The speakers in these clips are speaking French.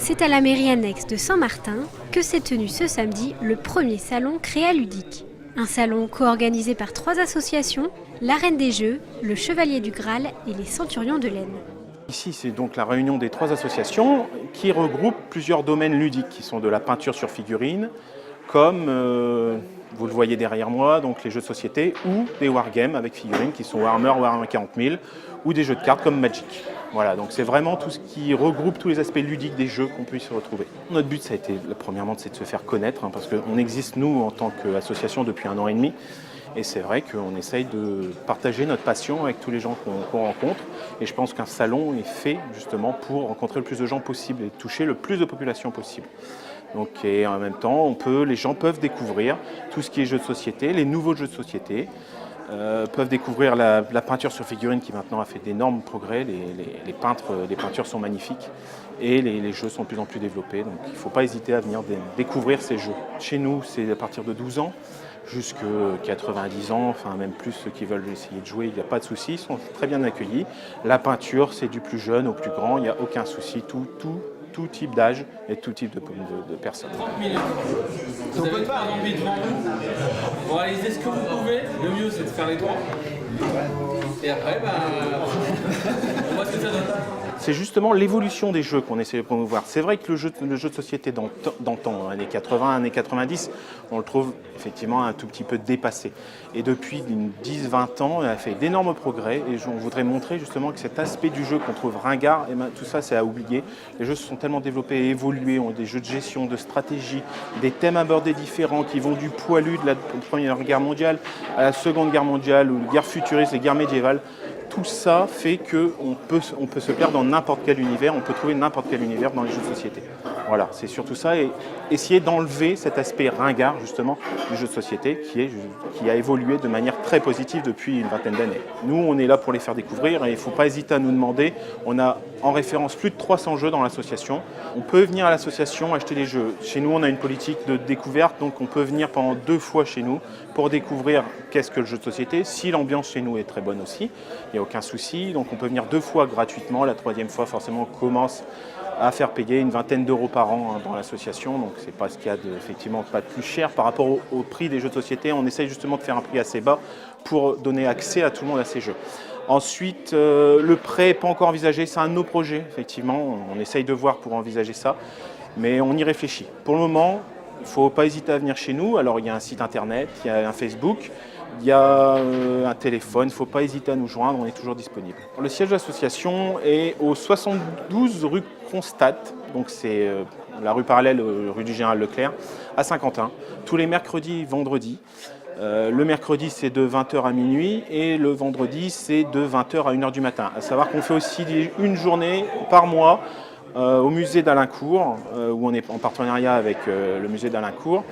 C'est à la mairie annexe de Saint-Martin que s'est tenu ce samedi le premier salon Créa Ludique. Un salon co-organisé par 3 associations, la Reine des Jeux, le Chevalier du Graal et les Centurions de l'Aisne. Ici, c'est donc la réunion des 3 associations qui regroupent plusieurs domaines ludiques qui sont de la peinture sur figurines, comme vous le voyez derrière moi, donc les jeux de société ou des wargames avec figurines qui sont Warhammer, Warhammer 40 000 ou des jeux de cartes comme Magic. Voilà, donc c'est vraiment tout ce qui regroupe tous les aspects ludiques des jeux qu'on puisse retrouver. Notre but, ça a été, premièrement, c'est de se faire connaître, parce qu'on existe, nous, en tant qu'association depuis 1 an et demi. Et c'est vrai qu'on essaye de partager notre passion avec tous les gens qu'on rencontre. Et je pense qu'un salon est fait justement pour rencontrer le plus de gens possible et toucher le plus de population possible. Donc, et en même temps, les gens peuvent découvrir tout ce qui est jeux de société, les nouveaux jeux de société, peuvent découvrir la peinture sur figurine qui maintenant a fait d'énormes progrès. Les peintures sont magnifiques et les jeux sont de plus en plus développés. Donc il ne faut pas hésiter à venir découvrir ces jeux. Chez nous, c'est à partir de 12 ans. Jusqu'à 90 ans, enfin même plus ceux qui veulent essayer de jouer, il n'y a pas de souci, ils sont très bien accueillis. La peinture, c'est du plus jeune au plus grand, il n'y a aucun souci, tout type d'âge et tout type de personnes. 30 minutes. Vous avez 3 envies devant vous. Pour réaliser ce que vous pouvez, le mieux c'est de faire les 3. Et après, on voit ce que ça donne. C'est justement l'évolution des jeux qu'on essaie de promouvoir. C'est vrai que le jeu de société d'antan, années 80, années 90, on le trouve effectivement un tout petit peu dépassé. Et depuis 10-20 ans, il a fait d'énormes progrès et on voudrait montrer justement que cet aspect du jeu qu'on trouve ringard, tout ça c'est à oublier. Les jeux se sont tellement développés et évolués, on a des jeux de gestion, de stratégie, des thèmes abordés différents qui vont du poilu de la Première Guerre mondiale à la Seconde Guerre mondiale ou les guerres futuristes, les guerres médiévales. Tout ça fait qu'on peut se perdre dans n'importe quel univers, on peut trouver n'importe quel univers dans les jeux de société. Voilà, c'est surtout ça, et essayer d'enlever cet aspect ringard justement du jeu de société qui a évolué de manière très positive depuis une vingtaine d'années. Nous, on est là pour les faire découvrir et il ne faut pas hésiter à nous demander. On a en référence plus de 300 jeux dans l'association. On peut venir à l'association acheter des jeux. Chez nous, on a une politique de découverte, donc on peut venir pendant 2 fois chez nous pour découvrir qu'est-ce que le jeu de société. Si l'ambiance chez nous est très bonne aussi, il n'y a aucun souci. Donc on peut venir 2 fois gratuitement. La 3e fois, forcément, on commence à faire payer une vingtaine d'euros par an dans l'association. Donc c'est pas ce qu'il y a effectivement pas de plus cher par rapport au prix des jeux de société. On essaye justement de faire un prix assez bas pour donner accès à tout le monde à ces jeux. Ensuite, le prêt n'est pas encore envisagé, c'est un de nos projets, effectivement. On essaye de voir pour envisager ça, mais on y réfléchit. Pour le moment, il ne faut pas hésiter à venir chez nous. Alors il y a un site internet, il y a un Facebook, il y a un téléphone, il ne faut pas hésiter à nous joindre, on est toujours disponible. Le siège de l'association est au 72 rue Constat, donc c'est la rue parallèle, rue du Général Leclerc, à Saint-Quentin, tous les mercredis et vendredis. Le mercredi, c'est de 20h à minuit et le vendredi, c'est de 20h à 1h du matin. À savoir qu'on fait aussi une journée par mois au musée d'Alincourt, où on est en partenariat avec le musée d'Alincourt,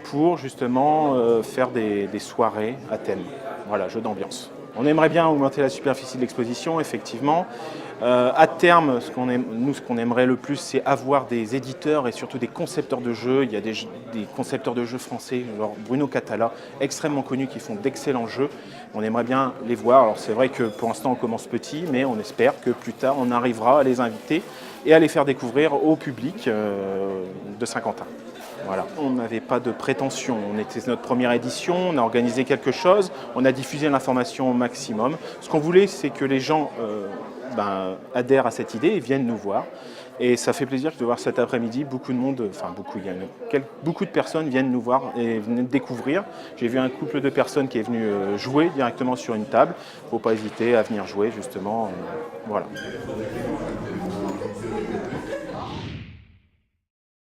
pour justement faire des soirées à thème. Voilà, jeux d'ambiance. On aimerait bien augmenter la superficie de l'exposition, effectivement. À terme, ce qu'on aimerait le plus, c'est avoir des éditeurs et surtout des concepteurs de jeux. Il y a des concepteurs de jeux français, genre Bruno Catala, extrêmement connus, qui font d'excellents jeux. On aimerait bien les voir. Alors c'est vrai que pour l'instant, on commence petit, mais on espère que plus tard, on arrivera à les inviter et à les faire découvrir au public de Saint-Quentin. Voilà. On n'avait pas de prétention, c'était notre première édition, on a organisé quelque chose, on a diffusé l'information au maximum. Ce qu'on voulait, c'est que les gens adhèrent à cette idée et viennent nous voir. Et ça fait plaisir de voir cet après-midi beaucoup de personnes viennent nous voir et viennent découvrir. J'ai vu un couple de personnes qui est venu jouer directement sur une table. Il ne faut pas hésiter à venir jouer justement. Voilà.